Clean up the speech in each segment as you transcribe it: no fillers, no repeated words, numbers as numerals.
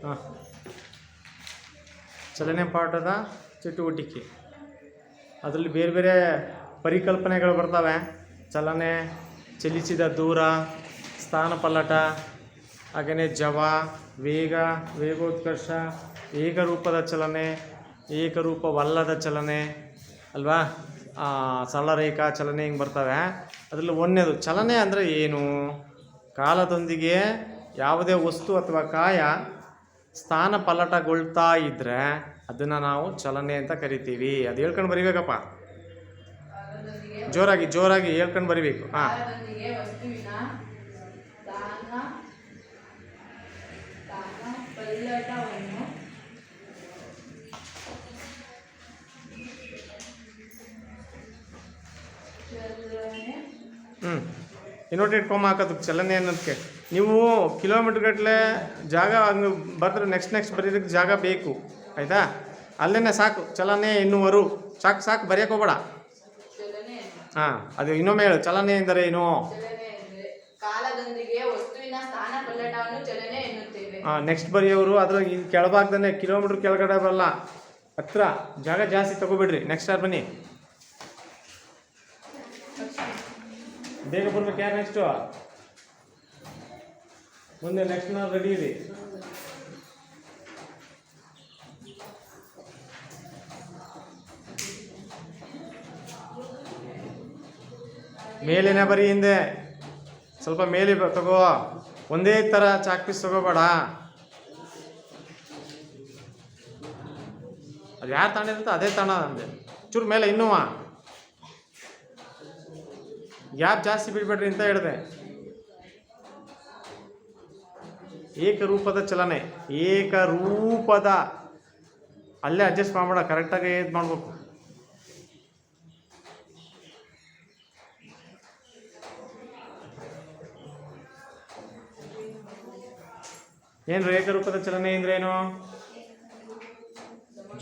ಹಾಂ, ಚಲನೆ ಪಾಠದ ಚಟುವಟಿಕೆ. ಅದರಲ್ಲಿ ಬೇರೆ ಬೇರೆ ಪರಿಕಲ್ಪನೆಗಳು ಬರ್ತವೆ. ಚಲನೆ, ಚಲಿಸಿದ ದೂರ, ಸ್ಥಾನಪಲ್ಲಟ, ಹಾಗೆಯೇ ಜವ, ವೇಗ, ವೇಗೋತ್ಕರ್ಷ, ಏಕರೂಪದ ಚಲನೆ, ಏಕರೂಪವಲ್ಲದ ಚಲನೆ ಅಲ್ವಾ, ಸರಳರೇಖಾ ಚಲನೆ ಹಿಂಗೆ ಬರ್ತವೆ. ಅದರಲ್ಲಿ ಒಂದನೇದು ಚಲನೆ ಅಂದರೆ ಏನು? ಕಾಲದೊಂದಿಗೆ ಯಾವುದೇ ವಸ್ತು ಅಥವಾ ಕಾಯ ಸ್ಥಾನ ಪಲ್ಲಟಗೊಳ್ತಾ ಇದ್ದರೆ ಅದನ್ನು ನಾವು ಚಲನೆ ಅಂತ ಕರಿತೀವಿ. ಅದು ಹೇಳ್ಕೊಂಡು ಬರಿಬೇಕಪ್ಪ, ಜೋರಾಗಿ ಜೋರಾಗಿ ಹೇಳ್ಕೊಂಡು ಬರಿಬೇಕು. ಹಾಂ, ಇನ್ವರ್ಟೆಡ್ ಕೋಮ ಹಾಕೋದಕ್ಕೆ ಚಲನೆ ಅನ್ನೋದಕ್ಕೆ ನೀವು ಕಿಲೋಮೀಟ್ರ್ ಗಟ್ಟಲೆ ಜಾಗ ಹಂಗೆ ಬರೆದ್ರೆ ನೆಕ್ಸ್ಟ್ ಬರೀದಕ್ಕೆ ಜಾಗ ಬೇಕು, ಆಯಿತಾ? ಅಲ್ಲೇ ಸಾಕು, ಚಲನೆ ಎನ್ನುವರು, ಸಾಕು ಸಾಕು, ಬರೆಯೋಕೆ ಹೋಗ್ಬೇಡ. ಹಾಂ, ಅದು ಇನ್ನೊಮ್ಮೆ ಹೇಳು, ಚಲನೆ ಎಂದರೆ ಏನು? ಹಾಂ, ನೆಕ್ಸ್ಟ್ ಬರೆಯೋರು ಅದ್ರ ಕೆಳಭಾಗದಲ್ಲೇ, ಕಿಲೋಮೀಟ್ರ್ ಕೆಳಗಡೆ ಬರಲ್ಲ, ಹತ್ರ ಜಾಗ ಜಾಸ್ತಿ ತಗೋಬೇಡ್ರಿ. ನೆಕ್ಸ್ಟ್ ಯಾರು ಬನ್ನಿ, ಬೇಗ ಬರ್ಬೇಕು. ಯಾರು ನೆಕ್ಸ್ಟು? ಮುಂದೆ ನೆಕ್ಸ್ಟ್ ನಾವು ರೆಡಿ ಇದೆ. ಮೇಲೇನೆ ಬರೀ, ಹಿಂದೆ ಸ್ವಲ್ಪ ಮೇಲೆ ತಗೋ, ಒಂದೇ ಥರ ಚಾಕ್ ಪೀಸ್ ತಗೋಬೇಡ. ಅದು ಯಾರು ತಗೊಂಡಿರುತ್ತೆ ಅದೇ ತಗೊಂಡ ಅಂದೆ. ಚೂರು ಮೇಲೆ ಇನ್ನೂ ಗ್ಯಾಪ್ ಜಾಸ್ತಿ ಬಿಡಬೇಡ್ರಿ ಅಂತ ಹೇಳಿದೆ. ಏಕರೂಪದ ಚಲನೆ, ಏಕರೂಪದ, ಅಲ್ಲೇ ಅಡ್ಜಸ್ಟ್ ಮಾಡಬೇಡ, ಕರೆಕ್ಟಾಗಿ ಇದು ಮಾಡಬೇಕು. ಏನು ಏಕರೂಪದ ಚಲನೆ ಅಂದ್ರೇನು?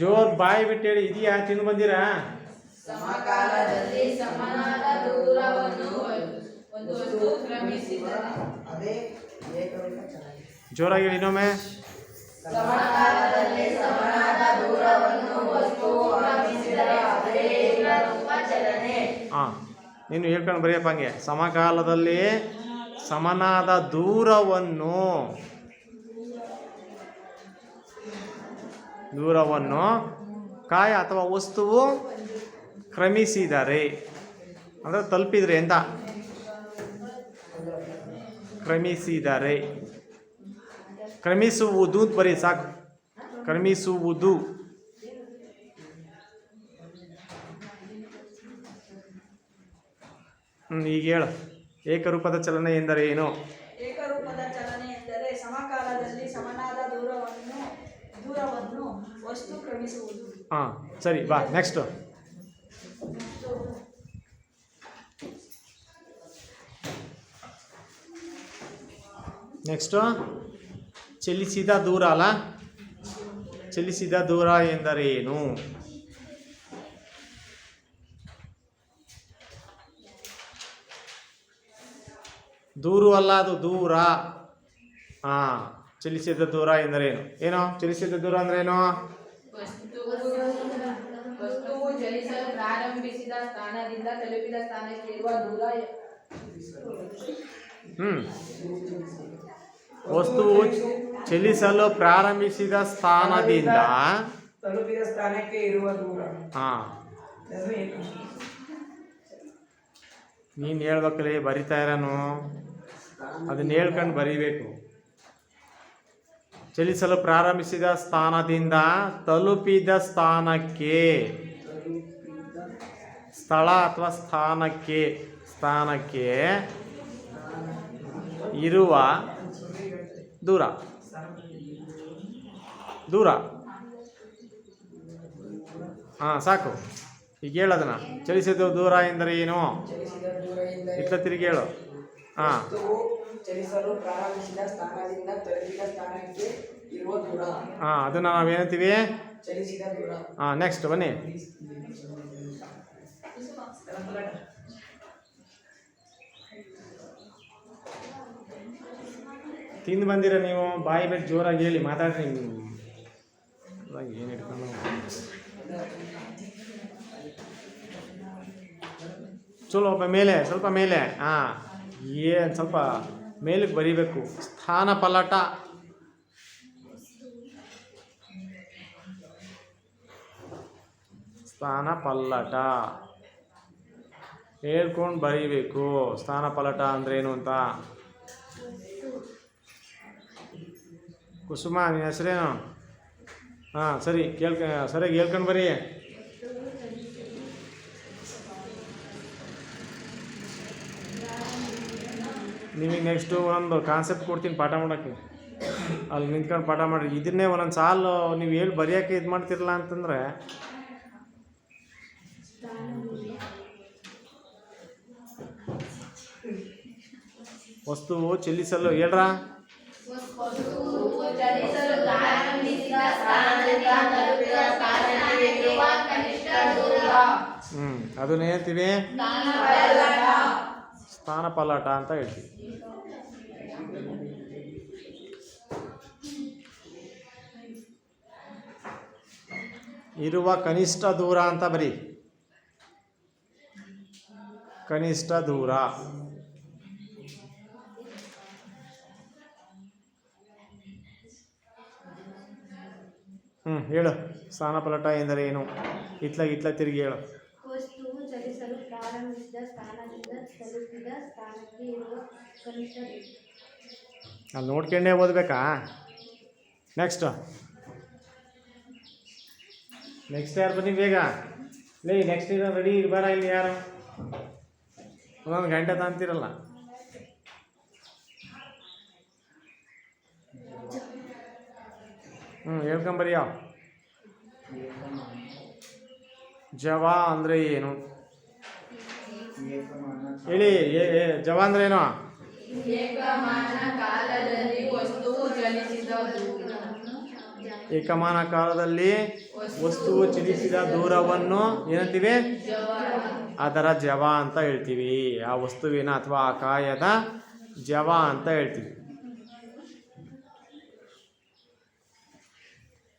ಜೋರ್ ಬಾಯಿ ಬಿಟ್ಟು ಹೇಳಿ. ಇದೆಯಾ? ತಿಂದು ಬಂದಿರಾ? ಸಮಕಾಲದಲ್ಲಿ ಸಮನಾದ ದೂರವನ್ನು ಒಂದು ವಸ್ತು ಕ್ರಮಿಸಿದರೆ ಅದೇ ಏಕರೂಪ ಚಲನೆ. ಜೋರಾಗಿ ಹೇಳಿ ಇನ್ನೊಮ್ಮೆ. ಸಮಕಾಲದಲ್ಲಿ ಸಮನಾದ ದೂರವನ್ನು ವಸ್ತು ಕ್ರಮಿಸಿದರೆ ಅದೇ ಏಕರೂಪ ಚಲನೆ. ಹಾಂ, ನೀನು ಹೇಳ್ಕೊಂಡು ಬರೆಯಪ್ಪ ಹಂಗೆ. ಸಮಕಾಲದಲ್ಲಿ ಸಮನಾದ ದೂರವನ್ನು ಕಾಯ ಅಥವಾ ವಸ್ತುವು ಕ್ರಮಿಸಿದರೆ ಅಂದರೆ ತಲುಪಿದರೆ ಅಂತ. ಕ್ರಮಿಸಿದರೆ, ಕ್ರಮಿಸುವುದು ಬರೀ ಸಾಕು, ಕ್ರಮಿಸುವುದು. ಈಗ ಹೇಳು, ಏಕರೂಪದ ಚಲನೆ ಎಂದರೆ ಏನು? ಏಕರೂಪದ ಚಲನೆ ಎಂದರೆ ಸಮಕಾಲದಲ್ಲಿ ಸಮನಾದ ದೂರವನ್ನು ವಸ್ತು ಕ್ರಮಿಸುವುದು. ಹಾಂ, ಸರಿ, ಬಾ ನೆಕ್ಸ್ಟು. ನೆಕ್ಸ್ಟು ಚಲಿಸಿದ ದೂರ ಅಲ್ಲ. ಚಲಿಸಿದ ದೂರ ಎಂದರೇನು? ದೂರು ಅಲ್ಲ, ಅದು ದೂರ. ಹಾಂ, ಚಲಿಸಿದ ದೂರ ಎಂದರೇನು? ಏನೋ ಚಲಿಸಿದ ದೂರ ಅಂದ್ರೇನು? ವಸ್ತುವು ಚಲಿಸಲು ಪ್ರಾರಂಭಿಸಿದ ಸ್ಥಾನದಿಂದ ತಲುಪಿದ ಸ್ಥಾನಕ್ಕೆ ಇರುವ ದೂರ. ವಸ್ತುವು ಚಲಿಸಲು ಪ್ರಾರಂಭಿಸಿದ ಸ್ಥಾನದಿಂದ ತಲುಪಿದ ಸ್ಥಾನಕ್ಕೆ ಇರುವ ದೂರ. ಹಾಂ, ನೀನು ಹೇಳ್ಬೇಕಲ್ಲಿ, ಬರಿತಾ ಇರೋನು ಅದನ್ನ ಹೇಳ್ಕೊಂಡು ಬರಿಬೇಕು. ಚಲಿಸಲು ಪ್ರಾರಂಭಿಸಿದ ಸ್ಥಾನದಿಂದ ತಲುಪಿದ ಸ್ಥಾನಕ್ಕೆ, ಸ್ಥಳ ಅಥವಾ ಸ್ಥಾನಕ್ಕೆ ಇರುವ ದೂರ. ಹಾಂ, ಸಾಕು. ಈಗ ಹೇಳೋದನ್ನ, ಚಲಿಸಿದ ದೂರ ಎಂದರೆ ಏನು? ಇತ್ತ ತಿರುಗಿ ಹೇಳು. ಹಾಂ, ಚಲಿಸಲು ಪ್ರಾರಂಭಿಸಿದ ಸ್ಥಾನದಿಂದ ತಲುಪಿದ ಸ್ಥಾನಕ್ಕೆ ಇರುವ ದೂರ. ಹಾಂ, ಅದನ್ನು ನಾವೇನಂತೀವಿ? ಚಲಿಸಿದ ದೂರ. ಹಾಂ, ನೆಕ್ಸ್ಟ್ ಬನ್ನಿ. ತಿಂದು ಬಂದಿರ ನೀವು ಬಾಯಿ ಬಿಟ್ಟು ಜೋರಾಗಿ ಹೇಳಿ ಮಾತಾಡ್ರಿ ನೀವು ಏನು ಇಟ್ಕೊಂಡು ಸ್ವಲ್ಪ ಮೇಲೆ ಸ್ವಲ್ಪ ಮೇಲೆ ಹಾಂ ಏನು ಸ್ವಲ್ಪ ಮೇಲಕ್ಕೆ ಬರಿಬೇಕು ಸ್ಥಾನ ಪಲ್ಲಟ ಸ್ಥಾನ ಪಲ್ಲಟ ಹೇಳ್ಕೊಂಡು ಬರೀಬೇಕು ಸ್ಥಾನ ಪಲ್ಲಟ ಅಂದ್ರೇನು ಅಂತ ಕುಸುಮ ನಿನ್ನ ಹೆಸರೇನು ಹಾಂ ಸರಿ ಸರಿಯಾಗಿ ಹೇಳ್ಕೊಂಡು ಬರೀ ನಿಮಗೆ ನೆಕ್ಸ್ಟು ಒಂದು ಕಾನ್ಸೆಪ್ಟ್ ಕೊಡ್ತೀನಿ ಪಾಠ ಮಾಡೋಕ್ಕೆ ಅಲ್ಲಿ ನಿಂತ್ಕೊಂಡು ಪಾಠ ಮಾಡಿರಿ ಇದನ್ನೇ ಒಂದೊಂದು ಸಾಲು ನೀವು ಹೇಳಿ ಬರೆಯೋಕ್ಕೆ ಇದು ಮಾಡ್ತಿರಲ್ಲ ಅಂತಂದರೆ ವಸ್ತುವು ಚಲಿಸಲು ಹೇಳ್ರಾ ಚಲಿಸಲು ಪ್ರಾರಂಭಿಸಿದ ಸ್ಥಾನದಿಂದ ತಲುಪಿದ ಸ್ಥಾನಕ್ಕೆ ಇರುವ ಕನಿಷ್ಠ ದೂರ. ಅದನ್ನ ಹೇಳ್ತೀವಿ ಸ್ಥಾನ ಪಲ್ಲಟ ಅಂತ ಹೇಳ್ತೀವಿ. ಇರುವ ಕನಿಷ್ಠ ದೂರ ಅಂತ ಬರೀ ಕನಿಷ್ಠ ದೂರ. ಹೇಳು ಸ್ಥಾನ ಪಲ್ಲಟ ಎಂದರೆ ಏನು? ಇತ್ಲ ತಿರುಗಿ ಹೇಳು. ವಸ್ತುವು ಚಲಿಸಲು ಪ್ರಾರಂಭಿಸಿದ ಸ್ಥಾನದಿಂದ ತಲುಪಿದ ಸ್ಥಾನಕ್ಕೆ ಇರುವ ಕನಿಷ್ಠ ದೂರ. ಅಲ್ಲಿ ನೋಡ್ಕೊಂಡೇ ಓದಬೇಕಾ? ನೆಕ್ಸ್ಟ್ ಯಾರು ಬನ್ನಿ ಬೇಗ ಲೇ. ನೆಕ್ಸ್ಟ್ ಇರೋ ರೆಡಿ ಇರಬಾರ ಇಲ್ಲಿ ಯಾರು ಒಂದೊಂದು ಗಂಟೆ ತಾಂತಿರಲ್ಲ. ಹೇಳ್ಕೊಂಬರಿ ಯಾವ ಜವ ಅಂದರೆ ಏನು ಹೇಳಿ. ಜವ ಅಂದ್ರೆ ಏನು? ಏಕಮಾನ ಕಾಲದಲ್ಲಿ ವಸ್ತುವು ಚಲಿಸಿದ ದೂರ. ಏಕಮಾನ ಕಾಲದಲ್ಲಿ ವಸ್ತುವು ಚಲಿಸಿದ ದೂರವನ್ನು ಏನಂತೀವಿ? ಅದರ ಜವ ಅಂತ ಹೇಳ್ತೀವಿ. ಆ ವಸ್ತುವಿನ ಅಥವಾ ಆ ಕಾಯದ ಜವ ಅಂತ ಹೇಳ್ತೀವಿ.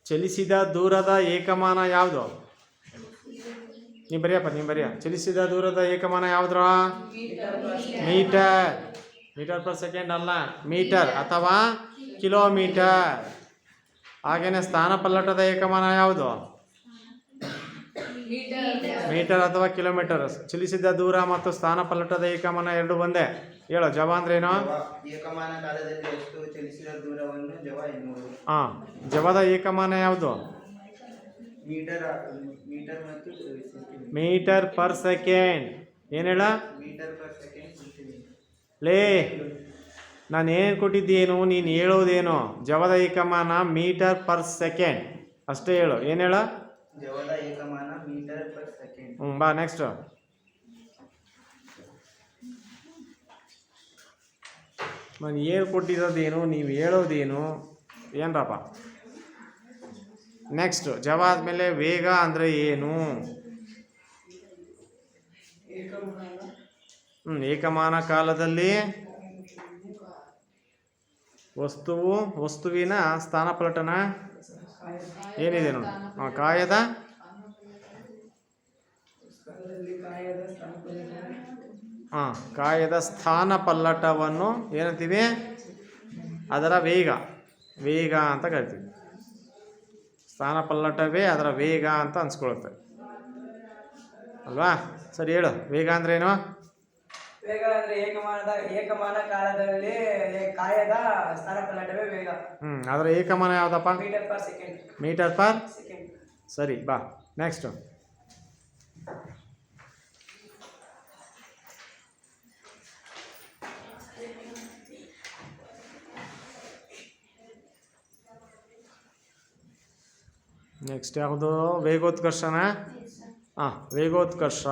ಚಲಿಸಿದ ದೂರದ ಏಕಮಾನ ಯಾವುದು? ನೀವು ಬರೆಯ. ಚಲಿಸಿದ ದೂರದ ಏಕಮಾನ ಯಾವುದ್ರ? ಮೀಟರ್ ಪರ್ ಸೆಕೆಂಡ್ ಅಲ್ಲ, ಮೀಟರ್ ಅಥವಾ ಕಿಲೋಮೀಟರ್. ಹಾಗೇನೆ ಸ್ಥಾನ ಪಲ್ಲಟದ ಏಕಮಾನ ಯಾವುದು? ಮೀಟರ್ ಅಥವಾ ಕಿಲೋಮೀಟರ್. ಚಲಿಸಿದ ದೂರ ಮತ್ತು ಸ್ಥಾನ ಪಲ್ಲಟದ ಏಕಮಾನ ಎರಡು ಒಂದೇ. ಹೇಳೋ ಜವ ಅಂದ್ರೇನು? ಏಕಮಾನ ಕಾಲದಲ್ಲಿ ವಸ್ತು ಚಲಿಸಿದ ದೂರವನ್ನು ಜವ ಎನ್ನುವುದು. ಜವದ ಏಕಮಾನ ಯಾವುದು? ಮೀಟರ್ ಮತ್ತು ಸೆಕೆಂಡ್. Metre per second. ಏನು ಹೇಳ? Metre per second centimetre. ಲೇ, ನಾನು ಏನು ಕೊಟ್ಟಿದ್ದೇನು, ನೀನು ಹೇಳೋದೇನು? ಜವದ ಏಕಮಾನ ಮೀಟರ್ ಪರ್ ಸೆಕೆಂಡ್ ಅಷ್ಟೇ ಹೇಳು. ಏನು ಹೇಳ? ಜವದ ಏಕಮಾನ ಮೀಟರ್ ಪರ್ ಸೆಕೆಂಡ್. ಬಾ ನೆಕ್ಸ್ಟ್. ನಾನು ಹೇಳ್ಕೊಟ್ಟಿರೋದೇನು, ನೀವು ಹೇಳೋದೇನು? ಏನರಪ್ಪ? ನೆಕ್ಸ್ಟ್ ಜವ ಆದಮೇಲೆ ವೇಗ ಅಂದರೆ ಏನು? ಏಕಮಾನ ಕಾಲದಲ್ಲಿ ವಸ್ತುವಿನ ಸ್ಥಾನ ಪಲ್ಲಟನ ಏನಿದೆ ನೋಡಿ. ಕಾಯದ ಕಾಯದ ಸ್ಥಾನ ಪಲ್ಲಟವನ್ನು ಏನಂತೀವಿ? ಅದರ ವೇಗ ಅಂತ ಕರಿತೀವಿ. ಸ್ಥಾನ ಪಲ್ಲಟವೇ ಅದರ ವೇಗ ಅಂತ ಅನ್ಸ್ಕೊಳುತ್ತೆ ಅಲ್ವಾ? ಸರಿ ಹೇಳು, ವೇಗ ಅಂದ್ರೇನು? ವೇಗ ಅಂದ್ರೆ ಏಕಮಾನ ಕಾಲದಲ್ಲಿ ಕಾಯದ ಸ್ಥಾನ ಪಲ್ಲಟವೇ ವೇಗ. ಅದರ ಏಕಮಾನ ಯಾವುದಪ್ಪ? Metre per second. Metre per second. ಸರಿ, ಬಾ ನೆಕ್ಸ್ಟ್. ನೆಕ್ಸ್ಟ್ ಯಾವುದು? ವೇಗೋತ್ಕರ್ಷನ. ವೇಗೋತ್ಕರ್ಷ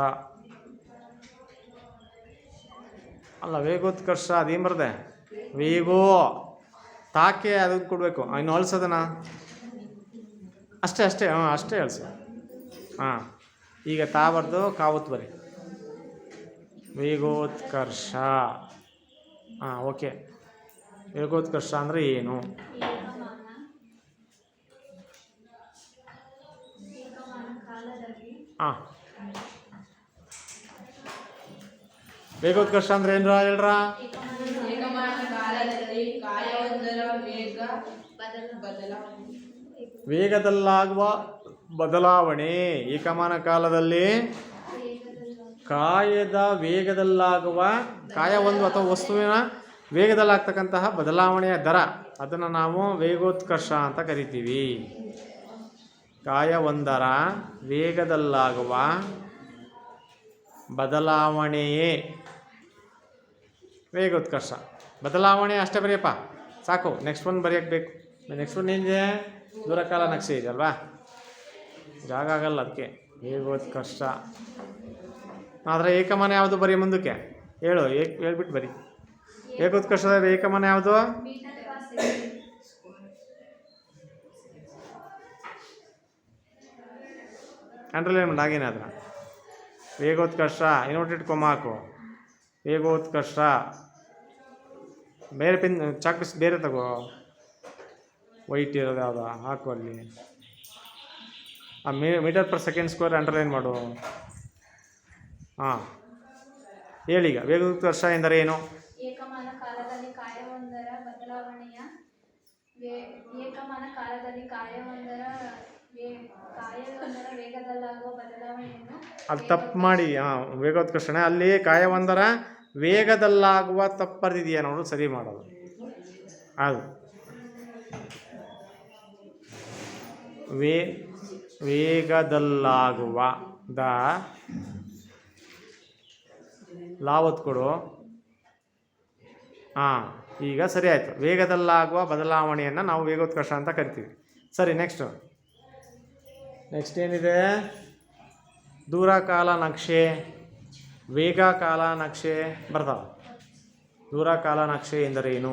ಅಲ್ಲ, ವೇಗೋತ್ಕರ್ಷ ಅದೇನು ಬರದೆ? ವೇಗೋ ತಾಕೆ ಅದಕ್ಕೆ ಕೊಡಬೇಕು. ಇನ್ನು ಅಳ್ಸೋದನ ಅಷ್ಟೇ ಅಷ್ಟೇ ಅಳಿಸಿ. ಈಗ ತಾ ಬರ್ದು ಕಾವತ್ ಬರಿ. ವೇಗೋತ್ಕರ್ಷ. ಓಕೆ. ವೇಗೋತ್ಕರ್ಷ ಅಂದರೆ ಏನು? ಏಕಮಾನ ಕಾಲದಲ್ಲಿ ಹಾಂ, ವೇಗೋತ್ಕರ್ಷ ಅಂದ್ರೆ ಏನ್ರ ಹೇಳ್ರ? ಏಕಮಾನ ಕಾಲದಲ್ಲಿ ಕಾಯವೊಂದರ ವೇಗ ಬದಲಾವಣೆ. ವೇಗದಲ್ಲಾಗುವ ಬದಲಾವಣೆ. ಏಕಮಾನ ಕಾಲದಲ್ಲಿ ಕಾಯದ ವೇಗದಲ್ಲಾಗುವ ಒಂದು ಅಥವಾ ವಸ್ತುವಿನ ವೇಗದಲ್ಲಾಗ್ತಕ್ಕಂತಹ ಬದಲಾವಣೆಯ ದರ, ಅದನ್ನು ನಾವು ವೇಗೋತ್ಕರ್ಷ ಅಂತ ಕರಿತೀವಿ. ಕಾಯವೊಂದರ ವೇಗದಲ್ಲಾಗುವ ಬದಲಾವಣೆಯೇ ವೇಗೋತ್ಕರ್ಷ. ಬದಲಾವಣೆ ಅಷ್ಟೇ ಬರೆಯಪ್ಪ, ಸಾಕು. ನೆಕ್ಸ್ಟ್ ಒನ್ ಬರೆಯಕ್ಕೆ ಬೇಕು. ನೆಕ್ಸ್ಟ್ ಒನ್ ಏನಿದೆ? ದೂರಕಾಲ ನಕ್ಷೆ ಇದೆ ಅಲ್ವಾ, ಜಾಗ ಆಗಲ್ಲ ಅದಕ್ಕೆ. ವೇಗೋತ್ಕರ್ಷ ಆದರೆ ಏಕಮಾನ ಯಾವುದು? ಬರೀ ಮುಂದಕ್ಕೆ ಹೇಳು, ಹೇಳ್ಬಿಟ್ಟು ಬರೀ. ವೇಗೋತ್ಕರ್ಷದ ಏಕಮಾನ ಯಾವುದು? Metre per second. ಅಂಡರ್ಲೈನ್ ಆಗೇನೆ ಅದನ್ನ. ವೇಗೋತ್ಕರ್ಷ ಇನ್ವರ್ಟೆಡ್ ಕೊಮ್ಮ ಹಾಕು. ವೇಗೋತ್ಕರ್ಷ ಬೇರೆ ಪಿನ್ ಚಾಕ್ ಬೇರೆ ತಗೋ, ವೈಟ್ ಇರೋದು ಯಾವುದು ಹಾಕು ಅಲ್ಲಿ. ಆ metre per second square underline ಮಾಡು. ಹಾಂ, ಹೇಳೀಗ ವೇಗೋತ್ಕರ್ಷ ಎಂದರೆ ಏನು? ಏಕಮಾನ ಕಾಲದಲ್ಲಿ ಕಾಯವೊಂದರ ಬದಲಾವಣೆಯ ಏಕಮಾನ ಕಾಲದಲ್ಲಿ ಕಾಯವೊಂದರ ವೇಗದಲ್ಲಾಗುವ ಬದಲಾವಣೆಯನ್ನು ಅದು ತಪ್ಪು ಮಾಡಿ. ಹಾಂ, ವೇಗೋತ್ಕರ್ಷಣೆ ಅಲ್ಲಿ ಕಾಯವೊಂದರ ವೇಗದಲ್ಲಾಗುವ ತಪ್ಪು ಬರೆದಿದೆಯಾ ನೋಡು, ಸರಿ ಮಾಡೋದು ಅದು. ವೇಗದಲ್ಲಾಗುವ ದ ಲಾವತ್ ಕೊಡು. ಹಾಂ, ಈಗ ಸರಿ ಆಯಿತು. ವೇಗದಲ್ಲಾಗುವ ಬದಲಾವಣೆಯನ್ನು ನಾವು ವೇಗೋತ್ಕರ್ಷ ಅಂತ ಕರಿತೀವಿ. ಸರಿ, ನೆಕ್ಸ್ಟ್ ಏನಿದೆ? ದೂರಕಾಲ ನಕ್ಷೆ, ವೇಗಕಾಲ ನಕ್ಷೆ ಬರ್ತಾವೆ. ದೂರಕಾಲ ನಕ್ಷೆ ಎಂದರೇನು?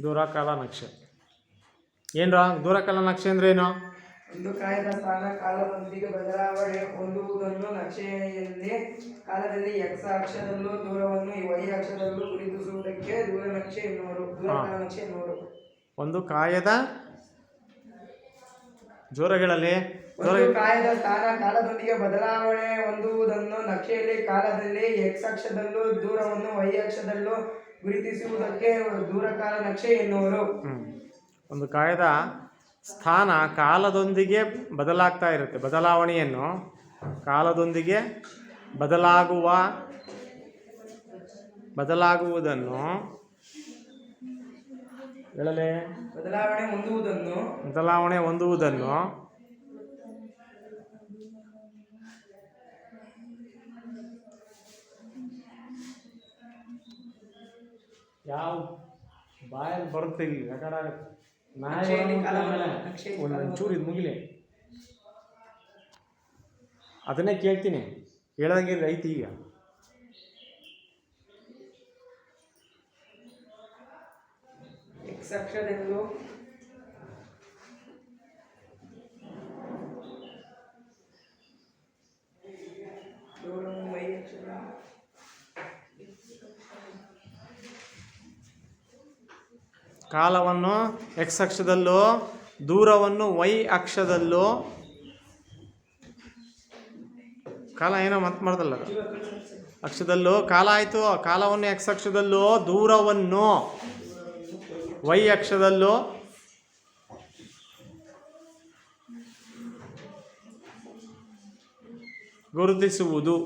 ದೂರಕಾಲ ನಕ್ಷೆ ಏನ್ರ? ದೂರಕಾಲ ನಕ್ಷೆ ಅಂದ್ರೆ ಏನು? ಒಂದು ಕಾಯದ ಸ್ಥಾನ ಕಾಲದೊಂದಿಗೆ ಬದಲಾವಣೆ ಹೊಂದುವುದನ್ನು ನಕ್ಷೆಯಲ್ಲಿ ಕಾಲದಲ್ಲಿ x ಅಕ್ಷದಲ್ಲೂ ದೂರವನ್ನು y ಅಕ್ಷದಲ್ಲೂ ಗುರುತಿಸುವುದಕ್ಕೆ ದೂರಕಾಲ ನಕ್ಷೆ ಎನ್ನುವರು. ಒಂದು ಕಾಯದ ಜೋರಗಳಲ್ಲಿ ಒಂದು ಕಾಯದ ಸ್ಥಾನ ಕಾಲದೊಂದಿಗೆ ಬದಲಾವಣೆ ಹೊಂದುವುದನ್ನು ನಕ್ಷೆಯಲ್ಲಿ ಕಾಲದಲ್ಲಿ x ಅಕ್ಷದಲ್ಲೂ ದೂರವನ್ನು y ಅಕ್ಷದಲ್ಲೂ ಗುರುತಿಸುವುದಕ್ಕೆ ದೂರಕಾಲ ನಕ್ಷೆ ಎನ್ನುವರು. ಒಂದು ಕಾಯದ ಸ್ಥಾನ ಕಾಲದೊಂದಿಗೆ ಬದಲಾಗ್ತಾ ಇರುತ್ತೆ. ಬದಲಾವಣೆಯನ್ನು ಕಾಲದೊಂದಿಗೆ ಬದಲಾಗುವುದನ್ನು ಹೇಳಲೇ? ಬದಲಾವಣೆ ಹೊಂದುವುದನ್ನು ಯಾವ ಬಾಯಲ್ಲಿ ಬರುತ್ತೆ ಇಲ್ಲಿ ರೆಕಾರ್ಡ್ ಆಗುತ್ತೆ. ಒಂಚೂರು ಇದು ಮುಗಿಲಿ, ಅದನ್ನೇ ಕೇಳ್ತೀನಿ. ಹೇಳ್ದಂಗೆ ಐತಿ ಈಗ. x ಅಕ್ಷದಲ್ಲೂ ದೂರವನ್ನು y ಅಕ್ಷದಲ್ಲೂ ಕಾಲವನ್ನು x ಅಕ್ಷದಲ್ಲೂ ದೂರವನ್ನು y ಅಕ್ಷದಲ್ಲೂ. ಕಾಲ ಏನೋ ಮತ್ತೆ ಮಾಡ್ದಲ್ಲ, ಅಕ್ಷದಲ್ಲೂ ಕಾಲ ಆಯಿತು. ಕಾಲವನ್ನು x ಅಕ್ಷದಲ್ಲೂ ದೂರವನ್ನು y ಅಕ್ಷದಲ್ಲೂ ಗುರುತಿಸುವುದು.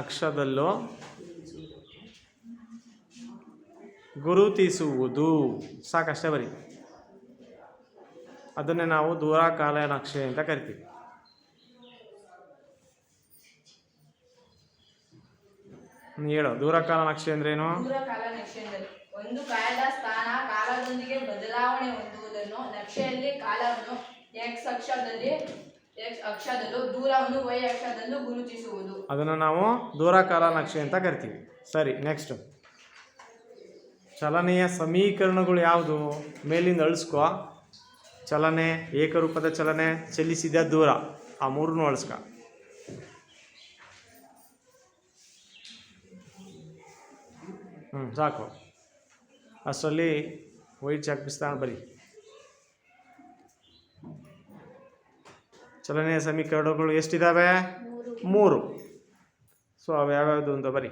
ಅಕ್ಷದಲ್ಲೂ ಗುರುತಿಸುವುದು, ಸಾಕಷ್ಟೇ ಬರೀ. ಅದನ್ನೇ ನಾವು ದೂರಕಾಲ ನಕ್ಷೆ ಅಂತ ಕರಿತೀವಿ. ಹೇಳು, ದೂರಕಾಲ ನಕ್ಷೆ ಅಂದ್ರೇನು? ದೂರಕಾಲ ನಕ್ಷೆ ಎಂದರೆ ಒಂದು ಕಾಯದ ಸ್ಥಾನ ಕಾಲದೊಂದಿಗೆ ಬದಲಾವಣೆ ಹೊಂದುವುದನ್ನು ನಕ್ಷೆಯಲ್ಲಿ ಕಾಲವನ್ನು x ಅಕ್ಷದಲ್ಲೂ ದೂರವನ್ನು y ಅಕ್ಷದಲ್ಲೂ ಗುರುತಿಸುವುದು. ಅದನ್ನು ನಾವು ದೂರಕಾಲ ನಕ್ಷೆ ಅಂತ ಕರಿತೀವಿ. ಸರಿ, ನೆಕ್ಸ್ಟ್ ಚಲನೆಯ ಸಮೀಕರಣಗಳು ಯಾವುದು? ಮೇಲಿಂದ ಅಳಿಸ್ಕೊ. ಚಲನೆ, ಏಕರೂಪದ ಚಲನೆ, ಚಲಿಸಿದ ದೂರ, ಆ ಮೂರನ್ನು ಅಳಿಸ್ಕ. ಸಾಕು. ಅಷ್ಟರಲ್ಲಿ ವೈಟ್ ಚಾಕ್ ಬಿಸ್ತಾನ ಬರೀ. ಚಲನೆಯ ಸಮೀಕರಣಗಳು ಎಷ್ಟಿದ್ದಾವೆ? 3. ಸೊ ಅವು ಯಾವ್ಯಾವುದು ಅಂತ ಬರೀ.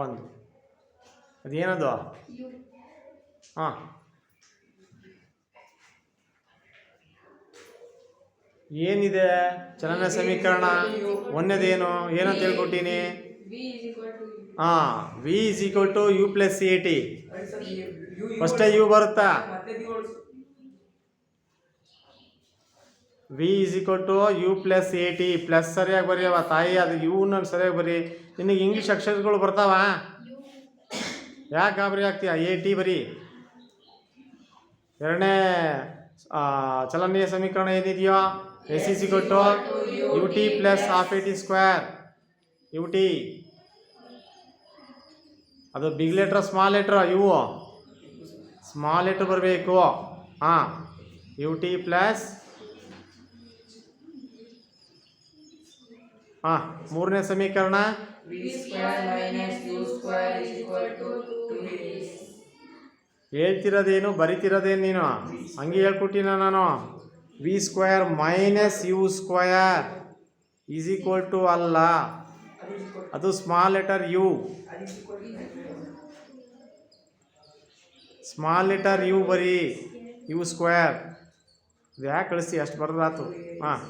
ಒಂದು ಅದೇನದು? ಹಾಂ, ಏನಿದೆ ಚಲನ ಸಮೀಕರಣ? ಒಂದೇದೇನು ಏನಂತ ಹೇಳ್ಕೊಟ್ಟೀನಿ? ಹಾಂ, V is equal to U plus C A T. ಫಸ್ಟೇ ಯು ಬರುತ್ತಾ? V is equal to U plus A T. Plus ಸರಿಯಾಗಿ ಬರೆಯವ ತಾಯಿ, ಅದು ಯುನ ಸರಿಯಾಗಿ ಬರೀ. ನಿನಗೆ ಇಂಗ್ಲೀಷ್ ಅಕ್ಷರಗಳು ಬರ್ತಾವ? ಯಾಕೆ ಗಾಬರಿ ಆಗ್ತೀಯ? ಎ ಟಿ ಬರೀ. ಎರಡನೇ ಚಲನೆಯ ಸಮೀಕರಣ ಏನಿದೆಯೋ, S is equal to U T plus half A T square. U T ಅದು ಬಿಗ್ ಲೆಟ್ರ್ ಸ್ಮಾಲ್ ಲೆಟ್ರ್? ಇವು ಸ್ಮಾಲ್ ಲೆಟ್ರ್ ಬರಬೇಕು. ಹಾಂ, ಯು ಟಿ ಪ್ಲಸ್ ಮೂರನೇ ಸಮೀಕರಣ ಹೇಳ್ತಿರೋದೇನು ಬರಿತಿರೋದೇನು ನೀನು? ಹಂಗೆ ಹೇಳ್ಕೊಟ್ಟಿನ ನಾನು. V square minus U square is equal to ಅಲ್ಲ, ಅದು small letter U. Small letter U ಬರೀ, ಯು ಸ್ಕ್ವೇರ್. ಅದು ಯಾಕೆ ಕಳಿಸಿ? ಅಷ್ಟು ಬರೋದಾತು. ಹಾಂ,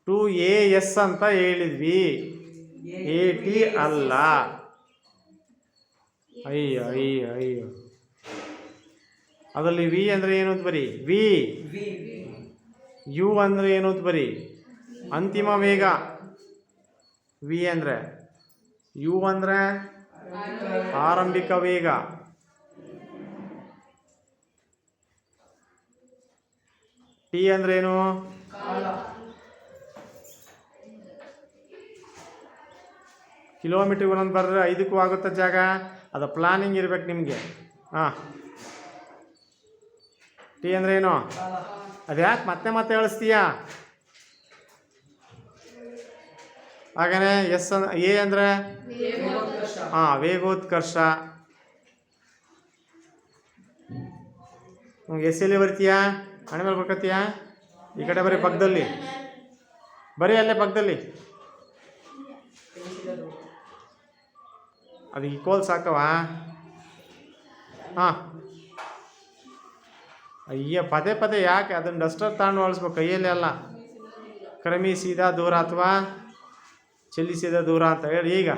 2as ಅಂತ ಹೇಳಿದ್ವಿ, ಎ ಟಿ ಅಲ್ಲ. ಅಯ್ಯೋ ಅಯ್ಯೋ ಅಯ್ಯೋ, ಅದರಲ್ಲಿ ವಿ ಅಂದರೆ ಏನು ಅಂತ ಬರೀ. ವಿ ಯು ಅಂದರೆ ಏನು ಅಂತ ಬರೀ. ಅಂತಿಮ ವೇಗ ವಿ ಅಂದರೆ, ಯು ಅಂದರೆ ಆರಂಭಿಕ ವೇಗ. ಟಿ ಅಂದ್ರೆ ಏನು? ಕಿಲೋಮೀಟ್ರಿಗೆ ಒಂದೊಂದು ಬರೆದ್ರೆ 5ಕ್ಕೂ ಆಗುತ್ತೆ ಜಾಗ. ಅದು ಪ್ಲಾನಿಂಗ್ ಇರ್ಬೇಕು ನಿಮಗೆ. ಹಾಂ, ಟಿ ಅಂದರೆ ಏನು? ಅದು ಯಾಕೆ ಮತ್ತೆ ಮತ್ತೆ ಹೇಳಿಸ್ತೀಯ? ಹಾಗೇ ಎಸ್ ಎ ಅಂದರೆ ಹಾಂ, ವೇಗೋತ್ಕರ್ಷ. ಎಸ್ ಎಲ್ಲಿ ಬರ್ತೀಯಾ? ಹಣೆ ಮೇಲೆ ಬರ್ಕತ್ತೀಯಾ? ಈ ಕಡೆ ಬರೀ, ಪಕ್ಕದಲ್ಲಿ ಬರೀ, ಅಲ್ಲೇ ಪಕ್ಕದಲ್ಲಿ. ಅದು ಈಕ್ವಲ್ ಸಾಕವಾ? ಹಾಂ, ಅಯ್ಯ ಪದೇ ಪದೇ ಯಾಕೆ? ಅದನ್ನು ಡಸ್ಟರ್ ತಗೊಂಡು ಹೊಳಿಸ್ಬೇಕು, ಕೈಯಲ್ಲಿ ಅಲ್ಲ. ಕ್ರಮಿಸಿದ ದೂರ ಅಥವಾ ಚಲಿಸಿದ ದೂರ ಅಂತ ಹೇಳಿ. ಈಗ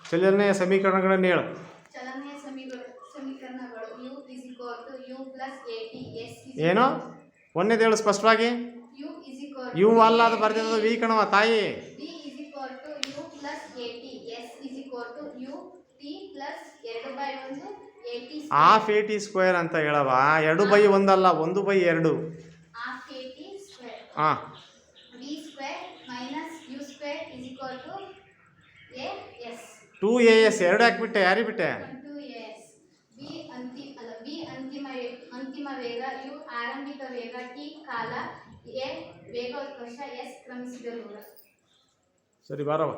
ಚಲನೆಯ ಸಮೀಕರಣಗಳನ್ನು ಹೇಳು. ಚಲನೆಯ ಸಮೀಕರಣಗಳು u is equal to u plus at s is ಏನು? ಒಂದೇದು ಹೇಳು ಸ್ಪಷ್ಟವಾಗಿ. u is equal to U ಅಲ್ಲ, ಅದು ಬರ್ದಿರೋದು ವಿ ಕಣವ ತಾಯಿ. v is equal to u plus at s is equal to u t plus 2/1 at half A T square ಅಂತ ಹೇಳವ. 2/1 ಅಲ್ಲ, 1/2. half at square. ಹಾಂ, v square minus u square is equal to a s. 2as 2 ಹಾಕ್ಬಿಟ್ಟೆ. ಯಾರಿಗೆ ಬಿಟ್ಟೆ? 2as. v ಅಂತಿಮ ವೇಗ, u ಆರಂಭಿಕ ವೇಗ, t ಕಾಲ, a ವೇಗೋತ್ಕರ್ಷ, s ಕ್ರಮಿಸಿದ ದೂರ. ಸರಿ ಬಾರವ.